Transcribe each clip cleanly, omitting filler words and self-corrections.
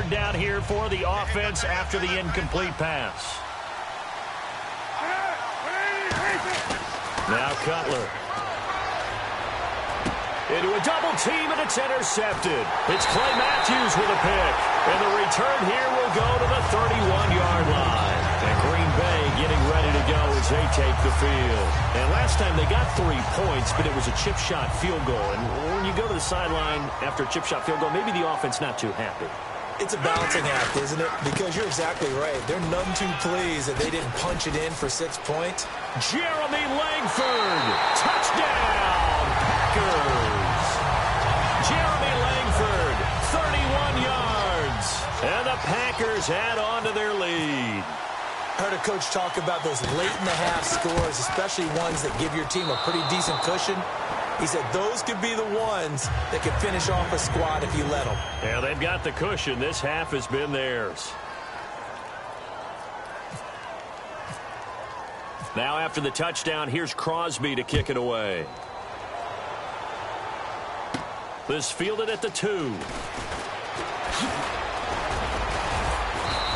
third down here for the offense after the incomplete pass. Now Cutler. Into a double team, and it's intercepted. It's Clay Matthews with a pick. And the return here will go to the 31-yard line. And Green Bay getting ready to go as they take the field. And last time they got 3 points, but it was a chip shot field goal. And when you go to the sideline after a chip shot field goal, maybe the offense not too happy. It's a balancing act, isn't it? Because you're exactly right. They're none too pleased that they didn't punch it in for 6 points. Jeremy Langford, touchdown, Packers. Jeremy Langford, 31 yards. And the Packers add on to their lead. I heard a coach talk about those late-in-the-half scores, especially ones that give your team a pretty decent cushion. He said those could be the ones that could finish off a squad if you let them. Yeah, they've got the cushion. This half has been theirs. Now after the touchdown, here's Crosby to kick it away. This fielded at the 2.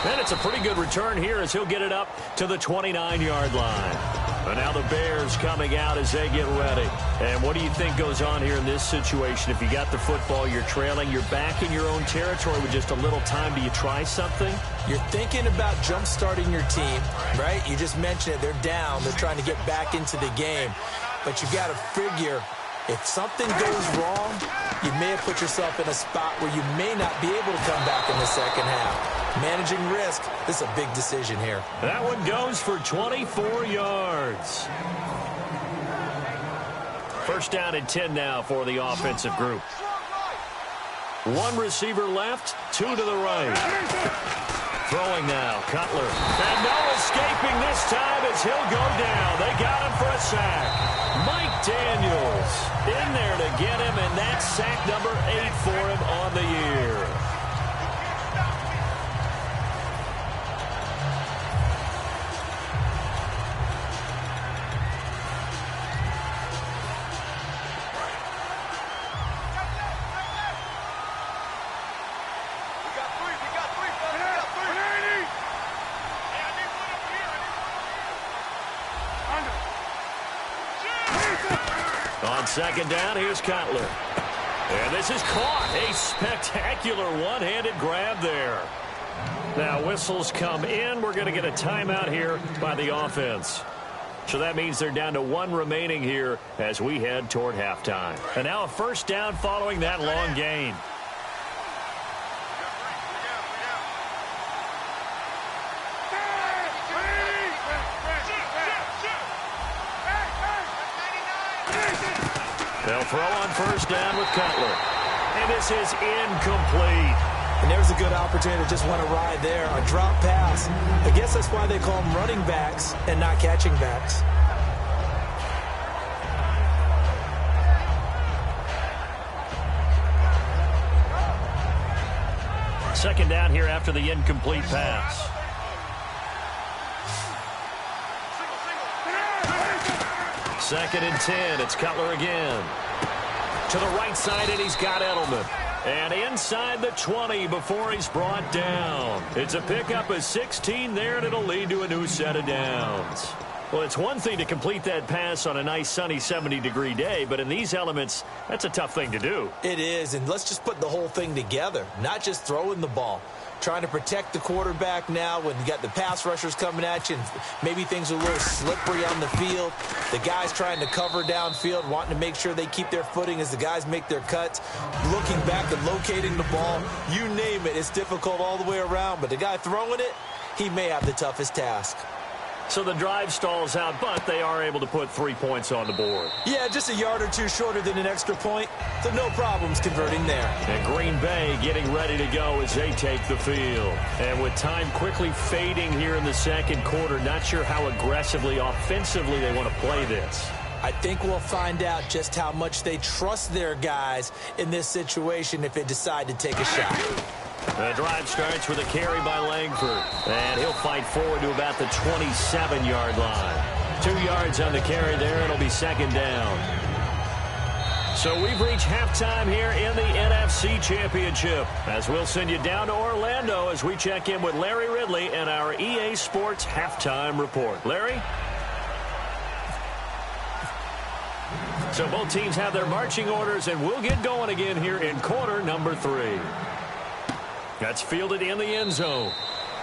And it's a pretty good return here as he'll get it up to the 29-yard line. And now the Bears coming out as they get ready. And what do you think goes on here in this situation? If you got the football, you're trailing, you're back in your own territory with just a little time. Do you try something? You're thinking about jump-starting your team, right? You just mentioned it. They're down. They're trying to get back into the game. But you got to figure if something goes wrong, you may have put yourself in a spot where you may not be able to come back in the second half. Managing risk, this is a big decision here. That one goes for 24 yards. First down and 10 now for the offensive group. One receiver left, 2 to the right. Throwing now, Cutler. And no escaping this time as he'll go down. They got him for a sack. Mike Daniels in there to get him, and that's sack number 8 for him on the year. On second down, here's Cutler. And this is caught. A spectacular one-handed grab there. Now whistles come in. We're going to get a timeout here by the offense. So that means they're down to 1 remaining here as we head toward halftime. And now a first down following that long gain. They'll throw on first down with Cutler. And this is incomplete. And there's a good opportunity to just want to ride there. A drop pass. I guess that's why they call them running backs and not catching backs. Second down here after the incomplete pass. Second and 10. It's Cutler again. To the right side, and he's got Edelman. And inside the 20 before he's brought down. It's a pickup of 16 there, and it'll lead to a new set of downs. Well, it's one thing to complete that pass on a nice sunny 70-degree day, but in these elements, that's a tough thing to do. It is, and let's just put the whole thing together, not just throwing the ball. Trying to protect the quarterback now when you got the pass rushers coming at you and maybe things are a little slippery on the field. The guys trying to cover downfield, wanting to make sure they keep their footing as the guys make their cuts. Looking back and locating the ball, you name it, it's difficult all the way around. But the guy throwing it, he may have the toughest task. So the drive stalls out, but they are able to put 3 points on the board. Yeah, just a yard or two shorter than an extra point, so no problems converting there. And Green Bay getting ready to go as they take the field. And with time quickly fading here in the second quarter, not sure how aggressively, offensively they want to play this. I think we'll find out just how much they trust their guys in this situation if they decide to take a shot. The drive starts with a carry by Langford. And he'll fight forward to about the 27-yard line. 2 yards on the carry there. It'll be second down. So we've reached halftime here in the NFC Championship, as we'll send you down to Orlando as we check in with Larry Ridley and our EA Sports Halftime Report. Larry? So both teams have their marching orders, and we'll get going again here in quarter number 3. That's fielded in the end zone.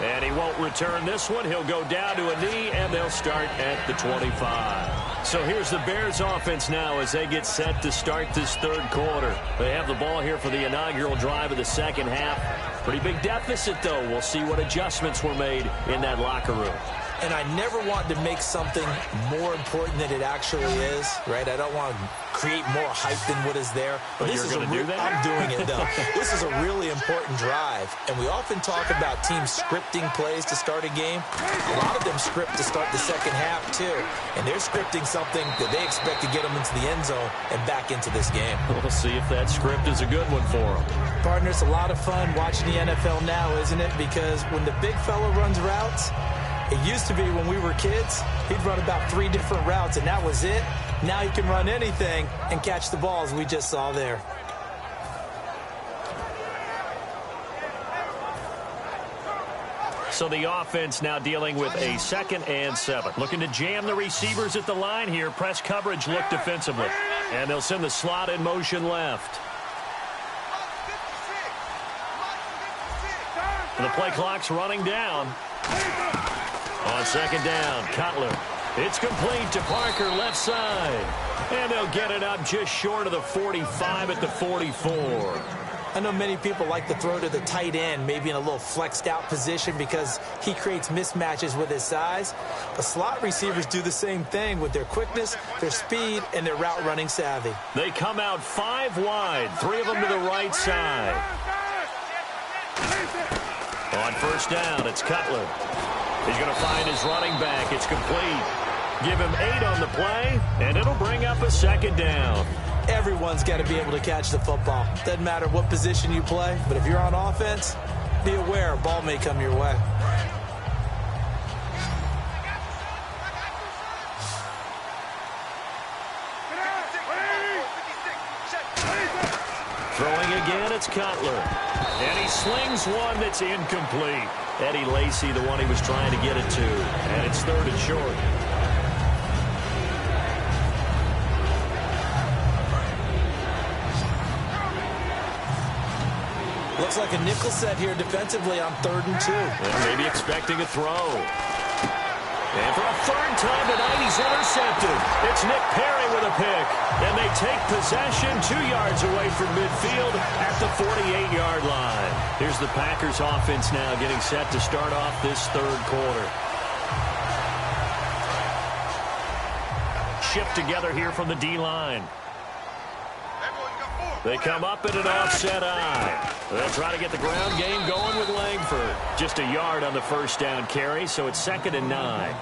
And he won't return this one. He'll go down to a knee, and they'll start at the 25. So here's the Bears offense now as they get set to start this third quarter. They have the ball here for the inaugural drive of the second half. Pretty big deficit, though. We'll see what adjustments were made in that locker room. And I never want to make something more important than it actually is, right? I don't want to create more hype than what is there. But you're going to do that? I'm doing it, though. This is a really important drive. And we often talk about teams scripting plays to start a game. A lot of them script to start the second half, too. And they're scripting something that they expect to get them into the end zone and back into this game. We'll see if that script is a good one for them. Partner, it's a lot of fun watching the NFL now, isn't it? Because when the big fella runs routes, it used to be when we were kids, he'd run about 3 different routes, and that was it. Now he can run anything and catch the balls we just saw there. So the offense now dealing with a 2nd and 7. Looking to jam the receivers at the line here. Press coverage look defensively. And they'll send the slot in motion left. The play clock's running down. On 2nd down, Cutler. It's complete to Parker, left side. And they'll get it up just short of the 45 at the 44. I know many people like to throw to the tight end, maybe in a little flexed out position because he creates mismatches with his size. The slot receivers do the same thing with their quickness, their speed, and their route running savvy. They come out 5 wide, 3 of them to the right side. On 1st down, it's Cutler. He's going to find his running back. It's complete. Give him 8 on the play, and it'll bring up a 2nd down. Everyone's got to be able to catch the football. Doesn't matter what position you play, but if you're on offense, be aware a ball may come your way. Throwing again, it's Cutler. And he slings one that's incomplete. Eddie Lacy, the one he was trying to get it to. And it's 3rd and short. Looks like a nickel set here defensively on 3rd and 2. And maybe expecting a throw. And for a 3rd time tonight, he's intercepted. It's Nick Perry with a pick. And they take possession 2 yards away from midfield at the 48-yard line. Here's the Packers offense now getting set to start off this 3rd quarter. Shipped together here from the D-line. They come up in an offset eye. They'll try to get the ground game going with Langford. Just a yard on the 1st down carry, so it's 2nd and 9.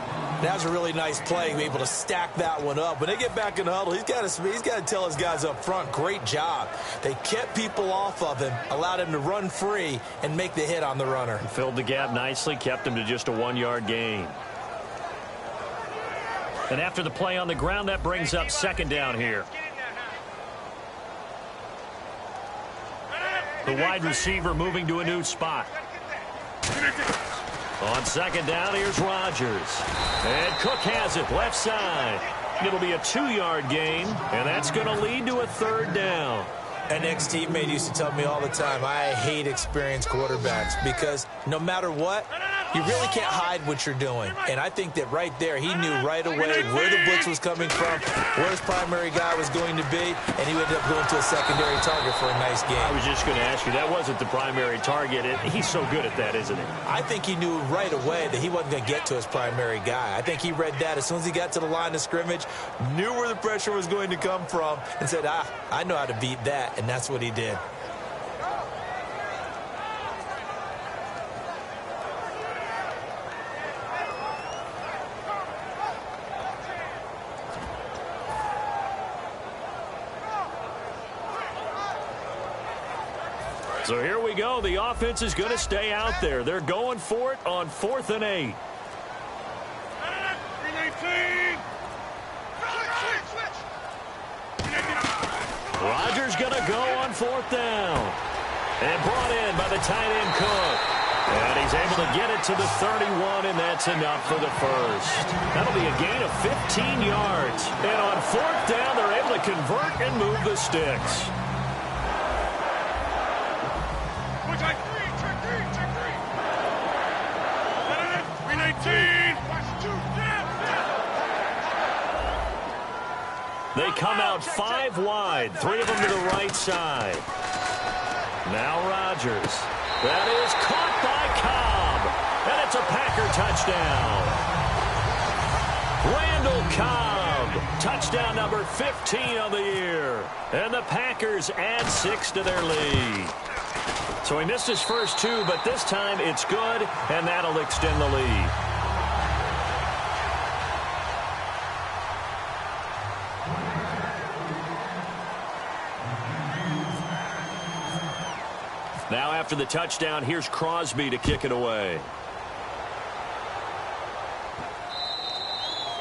That was a really nice play, be able to stack that one up. When they get back in the huddle, he's got to tell his guys up front, great job. They kept people off of him, allowed him to run free, and make the hit on the runner. Filled the gap nicely, kept him to just a 1-yard gain. And after the play on the ground, that brings up 2nd down here. The wide receiver moving to a new spot. On 2nd down, here's Rodgers. And Cook has it, left side. It'll be a 2-yard gain, and that's going to lead to a 3rd down. An ex-teammate used to tell me all the time, I hate experienced quarterbacks because no matter what, you really can't hide what you're doing. And I think that right there, he knew right away where the blitz was coming from, where his primary guy was going to be, and he ended up going to a secondary target for a nice game. I was just going to ask you, that wasn't the primary target. He's so good at that, isn't he? I think he knew right away that he wasn't going to get to his primary guy. I think he read that as soon as he got to the line of scrimmage, knew where the pressure was going to come from, and said, I know how to beat that, and that's what he did. So here we go. The offense is going to stay out there. They're going for it on 4th and 8. going to go on fourth down. And brought in by the tight end Cook. And he's able to get it to the 31, and that's enough for the first. That'll be a gain of 15 yards. And on fourth down, they're able to convert and move the sticks. Check three. 319. They come out 5 wide, 3 of them to the right side. Now Rodgers. That is caught by Cobb. And it's a Packer touchdown. Randall Cobb. Touchdown number 15 of the year. And the Packers add 6 to their lead. So he missed his first 2, but this time it's good, and that'll extend the lead. Now after the touchdown, here's Crosby to kick it away.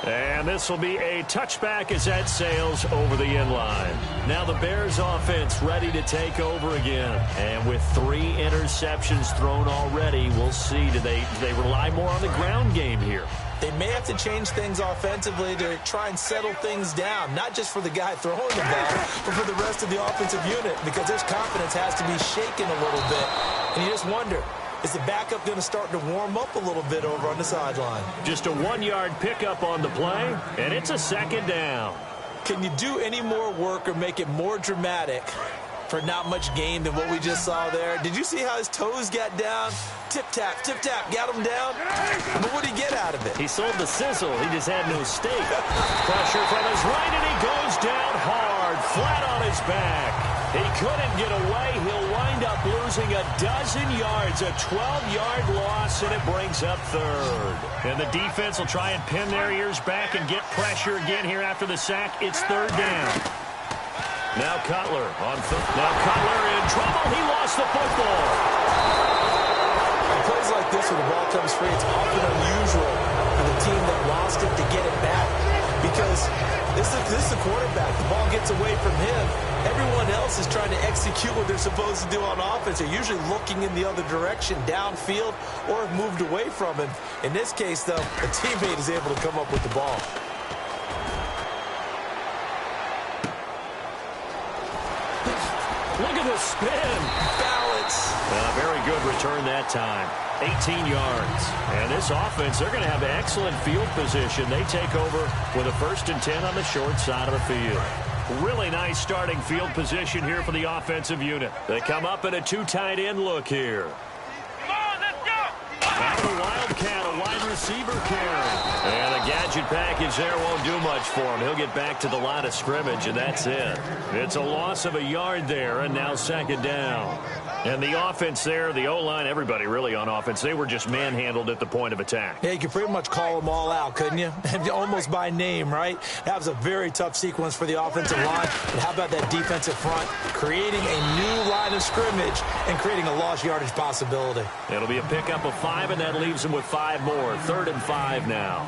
And this will be a touchback as that sails over the end line. Now the Bears offense ready to take over again. And with 3 interceptions thrown already, we'll see. Do they rely more on the ground game here? They may have to change things offensively to try and settle things down, not just for the guy throwing the ball, but for the rest of the offensive unit, because their confidence has to be shaken a little bit. And you just wonder, is the backup going to start to warm up a little bit over on the sideline? Just a 1-yard pickup on the play, and it's a second down. Can you do any more work or make it more dramatic for not much gain than what we just saw there? Did you see how his toes got down? Tip-tap, got him down. But what did he get out of it? He sold the sizzle. He just had no steak. Pressure from his right, and he goes down hard, flat on his back. He couldn't get away. He'll wind up losing a dozen yards, a 12-yard loss, and it brings up third. And the defense will try and pin their ears back and get pressure again here after the sack. It's third down. Now Cutler on foot. Now Cutler in trouble. He lost the football. In plays like this where the ball comes free, it's often unusual for the team that lost it to get it back, because this is the quarterback. The ball gets away from him. Everyone else is trying to execute what they're supposed to do on offense. They're usually looking in the other direction, downfield, or have moved away from him. In this case, though, a teammate is able to come up with the ball. Look at the spin. Balance. Very good return that time. 18 yards. And this offense, they're going to have excellent field position. They take over with a 1st and 10 on the short side of the field. Really nice starting field position here for the offensive unit. They come up in a 2 tight end look here. Come on, let's go. Now the Wildcat, a wide receiver carry. And the gadget package there won't do much for him. He'll get back to the line of scrimmage, and that's it. It's a loss of a yard there, and now second down. And the offense there, the O-line, everybody really on offense, they were just manhandled at the point of attack. Yeah, you could pretty much call them all out, couldn't you? Almost by name, right? That was a very tough sequence for the offensive line. And how about that defensive front? Creating a new line of scrimmage and creating a lost yardage possibility. It'll be a pickup of 5, and that leaves them with 5 more. 3rd and 5 now.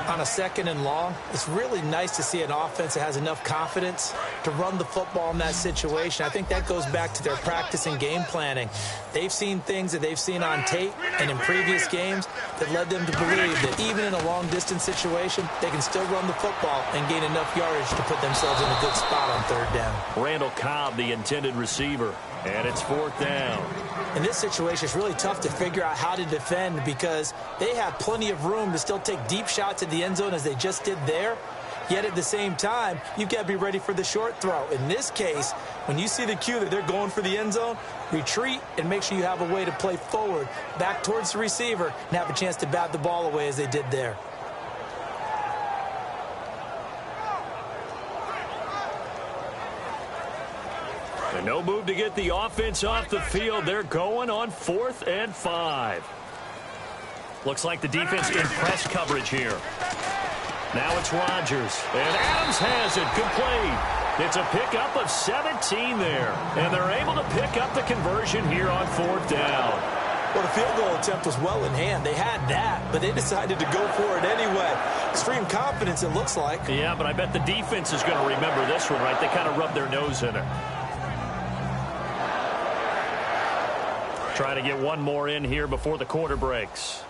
On a 2nd and long, it's really nice to see an offense that has enough confidence to run the football in that situation. I think that goes back to their practice and game planning. They've seen things that they've seen on tape and in previous games that led them to believe that even in a long-distance situation, they can still run the football and gain enough yardage to put themselves in a good spot on 3rd down. Randall Cobb, the intended receiver, and it's 4th down. In this situation, it's really tough to figure out how to defend because they have plenty of room to still take deep shots at the end zone as they just did there. Yet at the same time, you've got to be ready for the short throw. In this case, when you see the cue that they're going for the end zone, retreat and make sure you have a way to play forward, back towards the receiver, and have a chance to bat the ball away as they did there. And no move to get the offense off the field. They're going on 4th and 5. Looks like the defense in press coverage here. Now it's Rodgers. And Adams has it. Complete. It's a pickup of 17 there. And they're able to pick up the conversion here on 4th down. Well, the field goal attempt was well in hand. They had that, but they decided to go for it anyway. Extreme confidence, it looks like. Yeah, but I bet the defense is going to remember this one, right? They kind of rubbed their nose in it. Trying to get one more in here before the quarter breaks.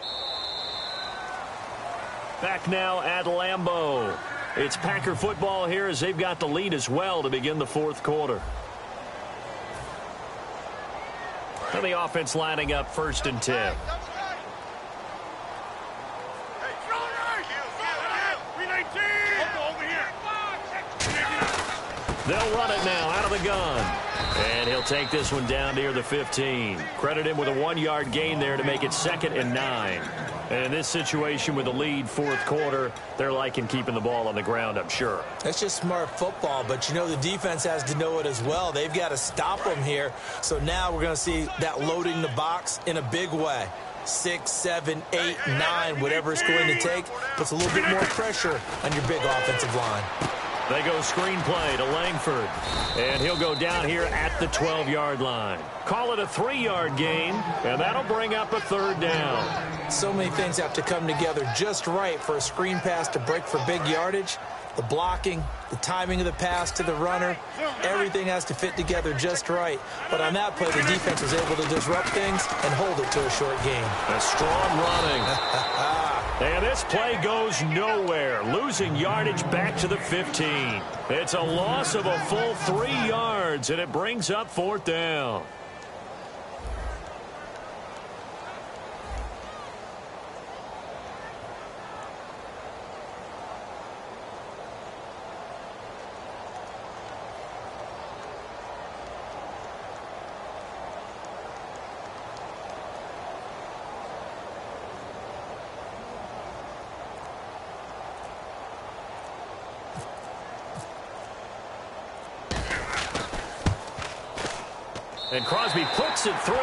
Back now at Lambeau. It's Packer football here as they've got the lead as well to begin the fourth quarter. And the offense lining up 1st and 10. They'll run it now out of the gun. And he'll take this one down near the 15. Credit him with a 1-yard gain there to make it 2nd and 9. And in this situation with the lead, fourth quarter, they're liking keeping the ball on the ground, I'm sure. That's just smart football, but you know the defense has to know it as well. They've got to stop them here. So now we're going to see that loading the box in a big way. 6, 7, 8, 9, whatever it's going to take, puts a little bit more pressure on your big offensive line. They go screenplay to Langford. And he'll go down here at the 12-yard line. Call it a 3-yard gain, and that'll bring up a 3rd down. So many things have to come together just right for a screen pass to break for big yardage. The blocking, the timing of the pass to the runner, everything has to fit together just right. But on that play, the defense was able to disrupt things and hold it to a short gain. A strong running. And this play goes nowhere. Losing yardage back to the 15. It's a loss of a full 3 yards, and it brings up 4th down. And Crosby puts it through,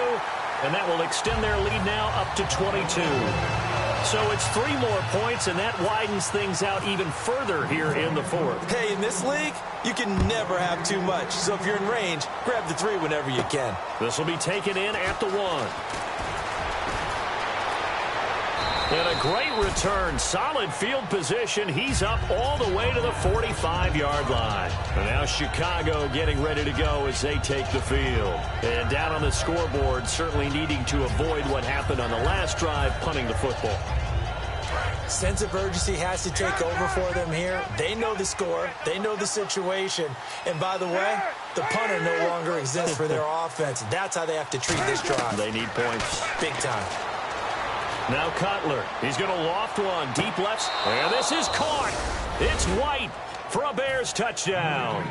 and that will extend their lead now up to 22. So it's 3 more points, and that widens things out even further here in the fourth. Hey, in this league, you can never have too much. So if you're in range, grab the 3 whenever you can. This will be taken in at the 1. And a great return. Solid field position. He's up all the way to the 45-yard line. And now Chicago getting ready to go as they take the field. And down on the scoreboard, certainly needing to avoid what happened on the last drive, punting the football. Sense of urgency has to take over for them here. They know the score. They know the situation. And by the way, the punter no longer exists for their offense. That's how they have to treat this drive. They need points. Big time. Now Cutler. He's going to loft one. Deep left. And this is caught. It's White for a Bears touchdown.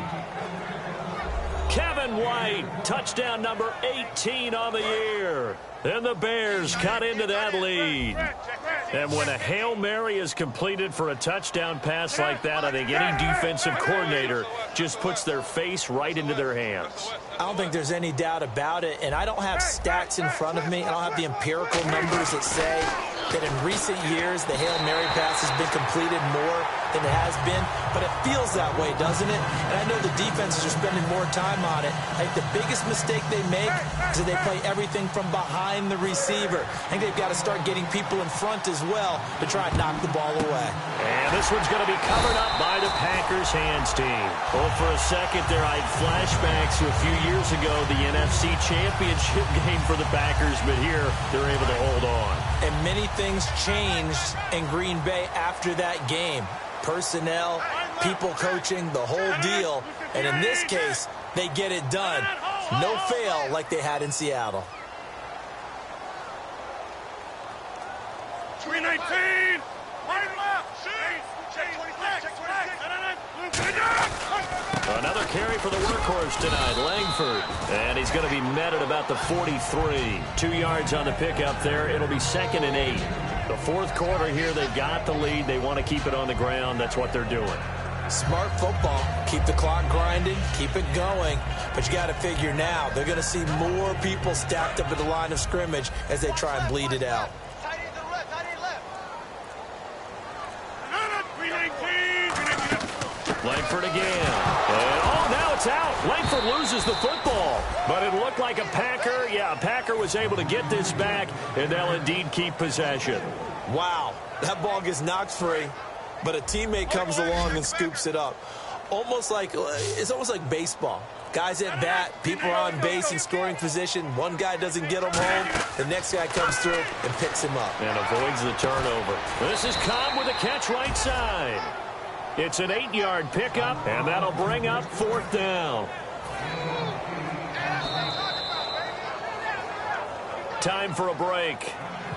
Kevin White, touchdown number 18 on the year. And the Bears cut into that lead. And when a Hail Mary is completed for a touchdown pass like that, I think any defensive coordinator just puts their face right into their hands. I don't think there's any doubt about it, and I don't have stats in front of me. I don't have the empirical numbers that say that in recent years the Hail Mary pass has been completed more than it has been, but it feels that way, doesn't it? And I know the defenses are spending more time on it. I think the biggest mistake they make is that they play everything from behind the receiver. I think they've got to start getting people in front as well to try and knock the ball away. And this one's going to be covered up by the Packers hands team. Well, for a second there, I had flashbacks to a few years ago, the NFC Championship game for the Packers, but here they're able to hold on. And many things changed in Green Bay after that game. Personnel, people coaching, the whole deal. And in this case, they get it done. No fail like they had in Seattle. 319. Right left. Check 26. Another carry for the workhorse tonight, Langford. And he's going to be met at about the 43. 2 yards on the pickup there. It'll be 2nd and 8. The fourth quarter here, they've got the lead. They want to keep it on the ground. That's what they're doing. Smart football. Keep the clock grinding. Keep it going. But you got to figure now, they're going to see more people stacked up at the line of scrimmage as they try and bleed it out. Langford again. And, now it's out. Langford loses the football. But it looked like a Packer was able to get this back, and they'll indeed keep possession. Wow, that ball gets knocked free, but a teammate comes along and scoops it up. It's almost like baseball. Guys at bat, people are on base in scoring position. One guy doesn't get him home. The next guy comes through and picks him up. And avoids the turnover. This is Cobb with a catch right side. It's an 8-yard pickup, and that'll bring up 4th down. Time for a break.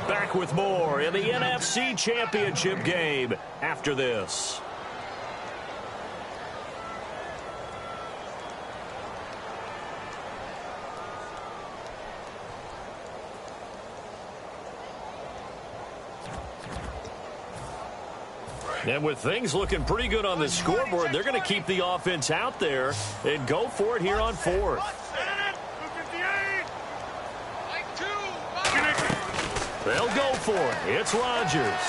Back with more in the NFC Championship game after this. And with things looking pretty good on the scoreboard, they're going to keep the offense out there and go for it here on 4th. They'll go for it. It's Rodgers.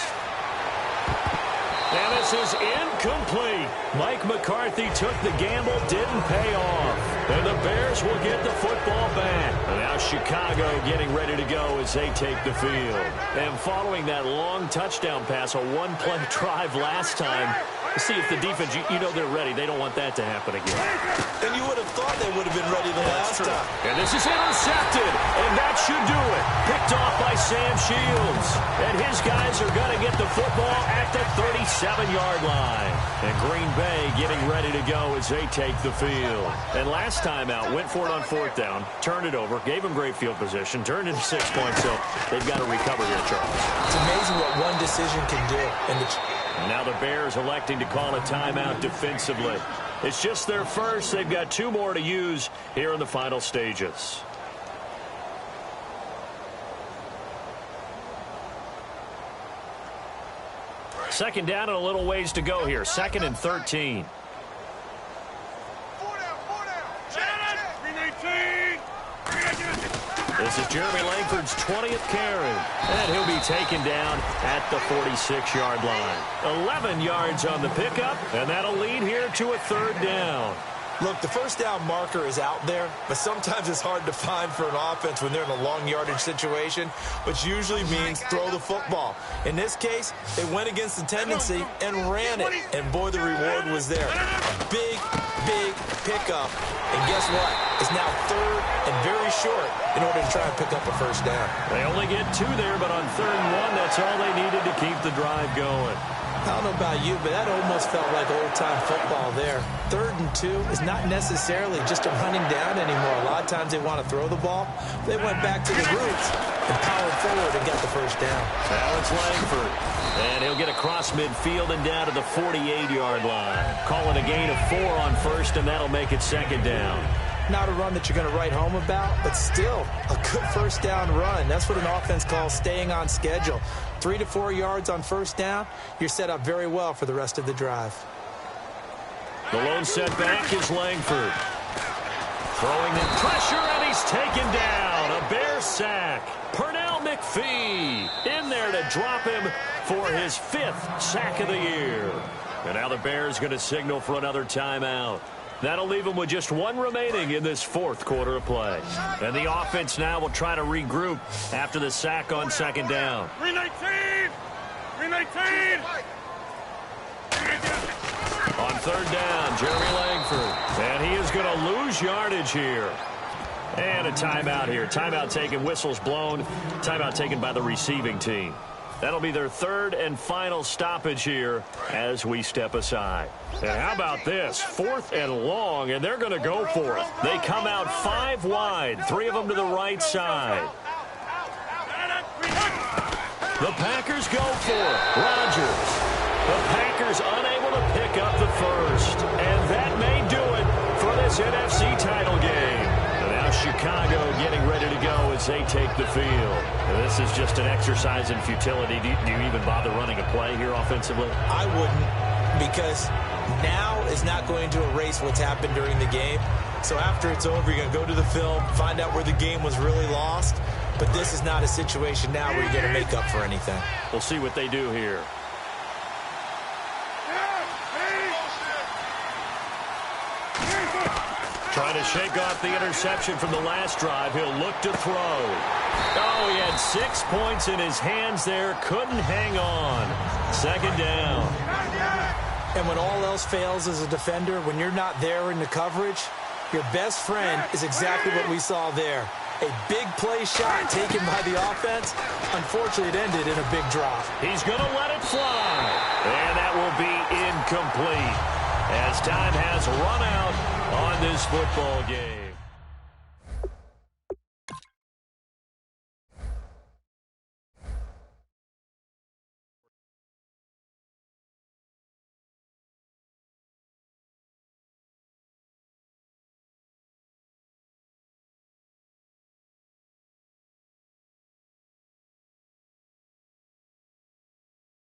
And this is incomplete. Mike McCarthy took the gamble, didn't pay off. And the Bears will get the football back. And now Chicago getting ready to go as they take the field. And following that long touchdown pass, a one-play drive last time, see if the defense, you know they're ready. They don't want that to happen again. And you would have thought they would have been ready the last time. And this is intercepted, and that should do it. Picked off by Sam Shields. And his guys are going to get the football at the 37-yard line. And Green Bay getting ready to go as they take the field. And last time out, went for it on 4th down, turned it over, gave them great field position, turned into 6 points, so they've got to recover here, Charles. It's amazing what one decision can do. And now the Bears electing to call a timeout defensively. It's just their first. They've got 2 more to use here in the final stages. Second down and a little ways to go here. 2nd and 13. This is Jeremy Langford's 20th carry. And he'll be taken down at the 46-yard line. 11 yards on the pickup, and that'll lead here to a 3rd down. Look, the first down marker is out there, but sometimes it's hard to find for an offense when they're in a long yardage situation, which usually means throw the football. In this case, they went against the tendency and ran it, and boy, the reward was there. A big pickup, and guess what? It's now 3rd and very short in order to try and pick up a first down. They only get 2 there, but on 3rd and 1, that's all they needed to keep the drive going. I don't know about you, but that almost felt like old-time football there. 3rd and 2 is not necessarily just a running down anymore. A lot of times they want to throw the ball. They went back to the roots and powered forward and got the first down. Now it's Langford. And he'll get across midfield and down to the 48-yard line. Calling a gain of 4 on 1st, and that'll make it 2nd down. Not a run that you're going to write home about, but still a good first down run. That's what an offense calls staying on schedule. 3 to 4 yards on first down, you're set up very well for the rest of the drive. The lone setback is Langford. Throwing the pressure, and he's taken down. A Bear sack. Pernell McPhee in there to drop him for his 5th sack of the year. And now the Bears going to signal for another timeout. That'll leave them with just 1 remaining in this 4th quarter of play. And the offense now will try to regroup after the sack on 2nd down. 319! 319! On 3rd down, Jeremy Langford. And he is going to lose yardage here. And a timeout here. Timeout taken, whistles blown. Timeout taken by the receiving team. That'll be their 3rd and final stoppage here as we step aside. And how about this? 4th and long, and they're going to go for it. They come out 5 wide, 3 of them to the right side. The Packers go for it. Rodgers. The Packers unable to pick up the first. And that may do it for this NFC title game. And now Chicago getting ready to go as they take the field. And this is just an exercise in futility. Do you even bother running a play here offensively? I wouldn't, because now is not going to erase what's happened during the game. So after it's over, you're going to go to the film, find out where the game was really lost. But this is not a situation now where you're going to make up for anything. We'll see what they do here. Trying to shake off the interception from the last drive. He'll look to throw. Oh, he had 6 points in his hands there. Couldn't hang on. 2nd down. And when all else fails as a defender, when you're not there in the coverage, Your best friend is exactly what we saw there. A big play shot taken by the offense. Unfortunately, it ended in a big drop. He's going to let it fly. And that will be incomplete as time has run out on this football game.